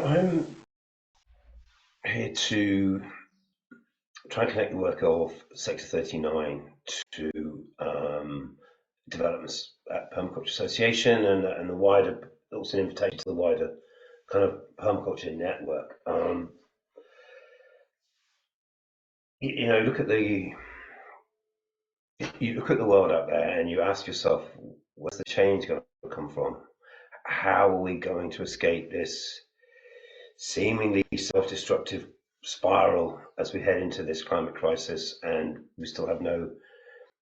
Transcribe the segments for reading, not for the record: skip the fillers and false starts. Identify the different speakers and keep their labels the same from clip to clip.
Speaker 1: I'm here to try and connect the work of Sector 39 to developments at Permaculture Association and the wider, also an invitation to the wider kind of permaculture network. Look at the world out there and you ask yourself, where's the change going to come from? How are we going to escape this seemingly self-destructive spiral as we head into this climate crisis, and we still have no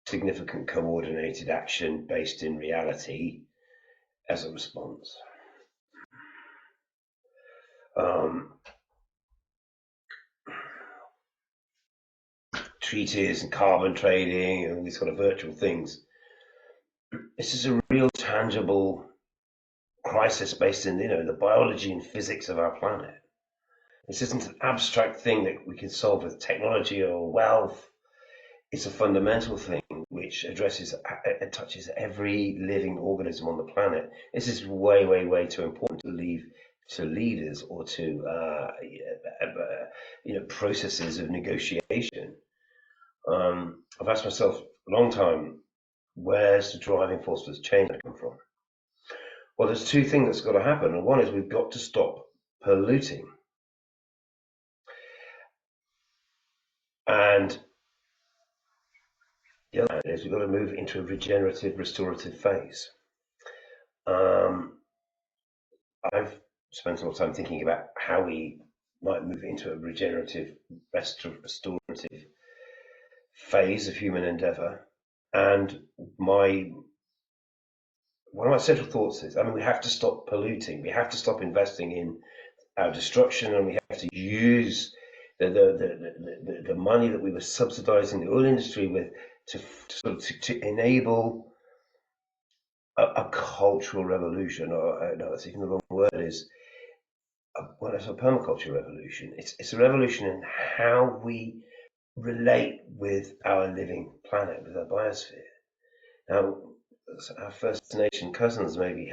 Speaker 1: significant coordinated action based in reality as a response. Treaties and carbon trading and all these sort of virtual things. This is a real tangible crisis based in the biology and physics of our planet. This isn't an abstract thing that we can solve with technology or wealth. It's a fundamental thing which it touches every living organism on the planet. This is way, way, way too important to leave to leaders or to processes of negotiation. I've asked myself a long time, where's the driving force for this change come from? Well, there's two things that's got to happen, and one is we've got to stop polluting, and the other hand is we've got to move into a regenerative, restorative phase. I've spent a lot of time thinking about how we might move into a regenerative, restorative phase of human endeavour. And one of my central thoughts is, we have to stop polluting. We have to stop investing in our destruction, and we have to use the money that we were subsidising the oil industry with to enable a cultural revolution, or no, that's even the wrong word. It's a permaculture revolution. It's a revolution in how we relate with our living planet, with our biosphere. Now, our First Nation cousins maybe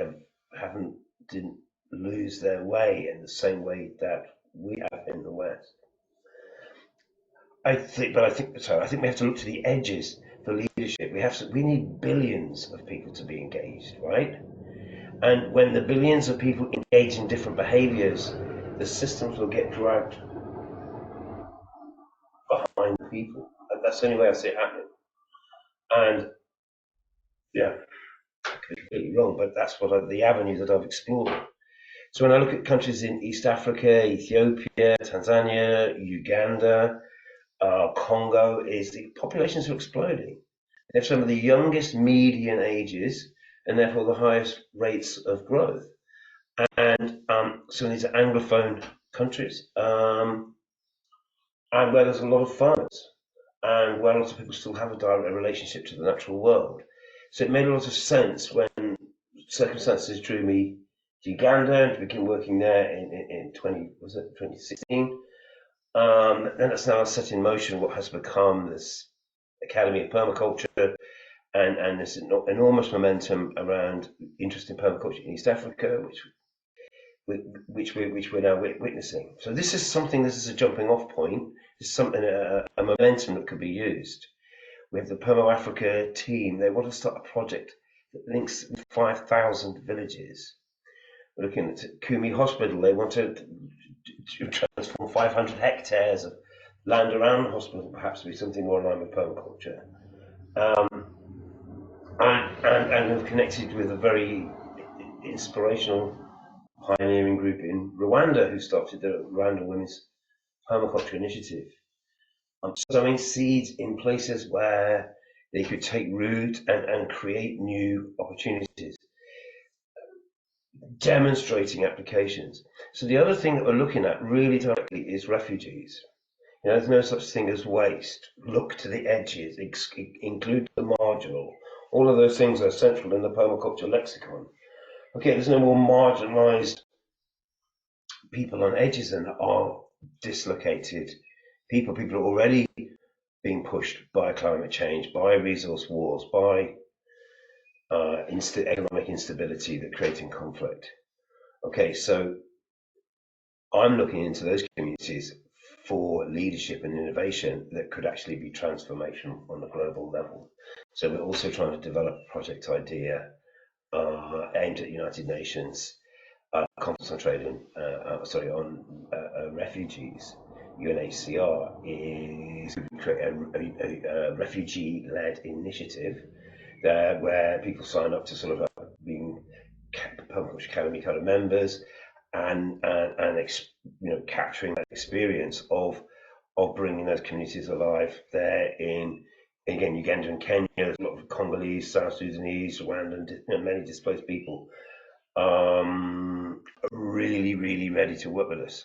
Speaker 1: didn't lose their way in the same way that we have in the West. I think we have to look to the edges for leadership. We need billions of people to be engaged, right? And when the billions of people engage in different behaviors, the systems will get dragged behind the people. And that's the only way I see it happening. And yeah, completely wrong, but that's the avenue that I've explored. So when I look at countries in East Africa, Ethiopia, Tanzania, Uganda, Congo, is the populations are exploding. They have some of the youngest median ages and therefore the highest rates of growth. And so these are Anglophone countries, and where there's a lot of farmers, and where a lot of people still have a direct relationship to the natural world. So it made a lot of sense when circumstances drew me to Uganda and to begin working there in 2016. And that's now set in motion what has become this Academy of Permaculture, and this enormous momentum around interest in permaculture in East Africa, which we're now witnessing. So this is a jumping off point. It's something, a momentum that could be used. We have the Perma Africa team. They want to start a project that links 5,000 villages. We're looking at Kumi Hospital. They want to transform 500 hectares of land around the hospital, perhaps to be something more in line with permaculture. And we've connected with a very inspirational pioneering group in Rwanda who started the Rwanda Women's Permaculture Initiative. Sowing seeds in places where they could take root and create new opportunities, demonstrating applications. So the other thing that we're looking at really directly is refugees. There's no such thing as waste. Look to the edges, include the marginal. All of those things are central in the permaculture lexicon. Okay, there's no more marginalized people on edges than are dislocated people. People are already being pushed by climate change, by resource wars, by economic instability that creating conflict. Okay, so I'm looking into those communities for leadership and innovation that could actually be transformational on a global level. So we're also trying to develop a project idea aimed at United Nations, concentrating on refugees. UNHCR is to create a refugee-led initiative there where people sign up to sort of being Permaculture Academy kind of members, and capturing that experience of bringing those communities alive there in again Uganda and Kenya. There's a lot of Congolese, South Sudanese, Rwandan, many displaced people, really ready to work with us,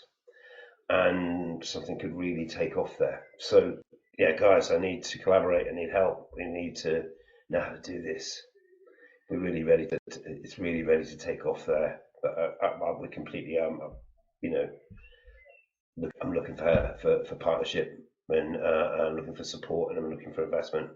Speaker 1: and something could really take off there. So yeah, guys, I need to collaborate. I need help. We need to know how to do this. We're really ready to. It's really ready to take off there. But we're completely. You know, I'm looking for partnership, and I'm looking for support, and I'm looking for investment.